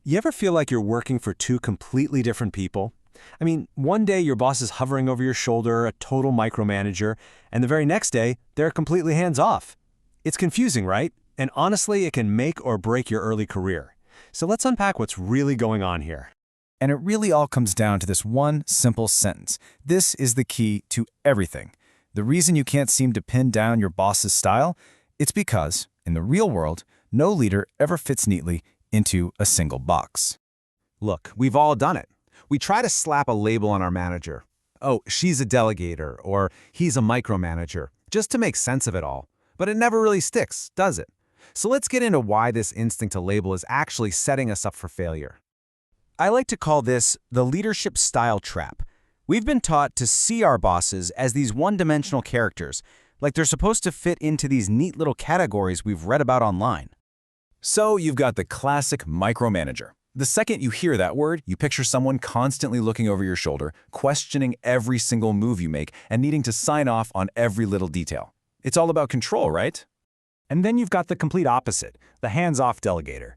You ever feel like you're working for two completely different people? I mean, one day your boss is hovering over your shoulder, a total micromanager, and the very next day, they're completely hands-off. It's confusing, right? And honestly, it can make or break your early career. So let's unpack what's really going on here. And it really all comes down to this one simple sentence. This is the key to everything. The reason you can't seem to pin down your boss's style, it's because, in the real world, no leader ever fits neatly into a single box. Look, we've all done it. We try to slap a label on our manager. Oh, she's a delegator, or he's a micromanager, just to make sense of it all. But it never really sticks, does it? So let's get into why this instinct to label is actually setting us up for failure. I like to call this the leadership style trap. We've been taught to see our bosses as these one-dimensional characters, like they're supposed to fit into these neat little categories we've read about online. So you've got the classic micromanager. The second you hear that word, you picture someone constantly looking over your shoulder, questioning every single move you make, and needing to sign off on every little detail. It's all about control, right? And then you've got the complete opposite, the hands-off delegator.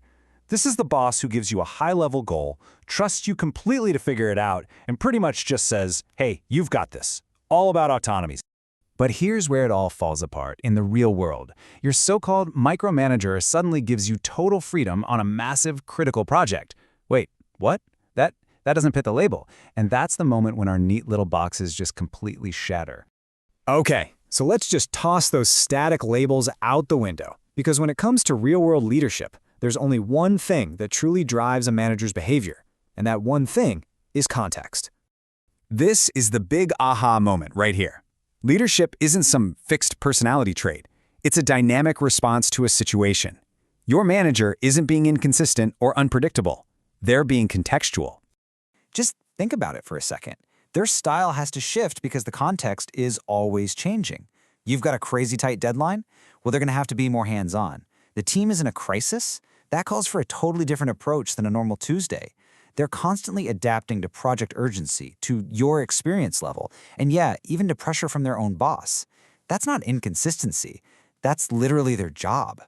This is the boss who gives you a high-level goal, trusts you completely to figure it out, and pretty much just says, hey, you've got this. All about autonomy. But here's where it all falls apart in the real world. Your so-called micromanager suddenly gives you total freedom on a massive, critical project. Wait, what? That doesn't fit the label. And that's the moment when our neat little boxes just completely shatter. Okay, so let's just toss those static labels out the window. Because when it comes to real-world leadership, there's only one thing that truly drives a manager's behavior. And that one thing is context. This is the big aha moment right here. Leadership isn't some fixed personality trait. It's a dynamic response to a situation. Your manager isn't being inconsistent or unpredictable. They're being contextual. Just think about it for a second. Their style has to shift because the context is always changing. You've got a crazy tight deadline? Well, they're going to have to be more hands-on. The team is in a crisis? That calls for a totally different approach than a normal Tuesday. They're constantly adapting to project urgency, to your experience level, and yeah, even to pressure from their own boss. That's not inconsistency. That's literally their job.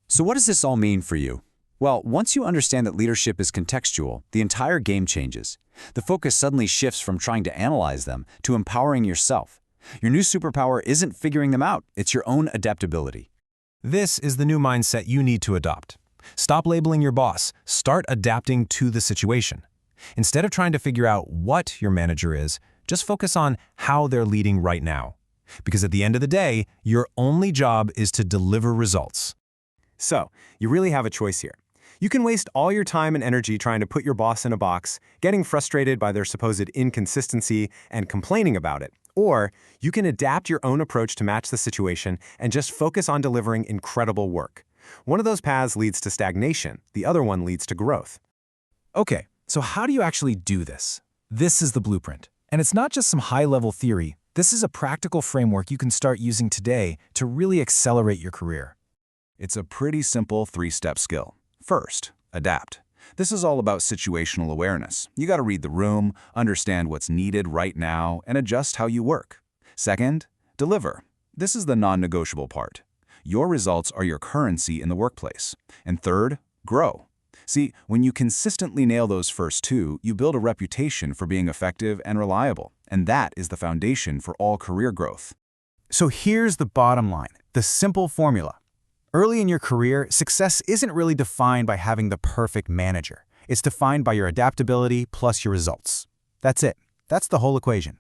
So what does this all mean for you? Well, once you understand that leadership is contextual, the entire game changes. The focus suddenly shifts from trying to analyze them to empowering yourself. Your new superpower isn't figuring them out, it's your own adaptability. This is the new mindset you need to adopt. Stop labeling your boss. Start adapting to the situation. Instead of trying to figure out what your manager is, just focus on how they're leading right now. Because at the end of the day, your only job is to deliver results. So, you really have a choice here. You can waste all your time and energy trying to put your boss in a box, getting frustrated by their supposed inconsistency and complaining about it. Or you can adapt your own approach to match the situation and just focus on delivering incredible work. One of those paths leads to stagnation, the other one leads to growth. Okay, so how do you actually do this? This is the blueprint. And it's not just some high-level theory. This is a practical framework you can start using today to really accelerate your career. It's a pretty simple three-step skill. First, adapt. This is all about situational awareness. You got to read the room, understand what's needed right now, and adjust how you work. Second, deliver. This is the non-negotiable part. Your results are your currency in the workplace. And third, grow. See, when you consistently nail those first two, you build a reputation for being effective and reliable. And that is the foundation for all career growth. So here's the bottom line, the simple formula. Early in your career, success isn't really defined by having the perfect manager. It's defined by your adaptability plus your results. That's it. That's the whole equation.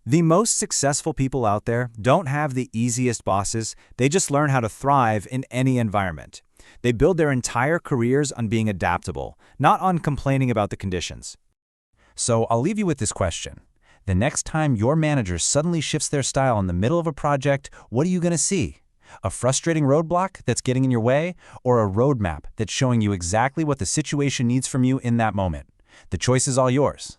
The most successful people out there don't have the easiest bosses, they just learn how to thrive in any environment. They build their entire careers on being adaptable, not on complaining about the conditions. So I'll leave you with this question. The next time your manager suddenly shifts their style in the middle of a project, what are you going to see? A frustrating roadblock that's getting in your way, or a roadmap that's showing you exactly what the situation needs from you in that moment? The choice is all yours.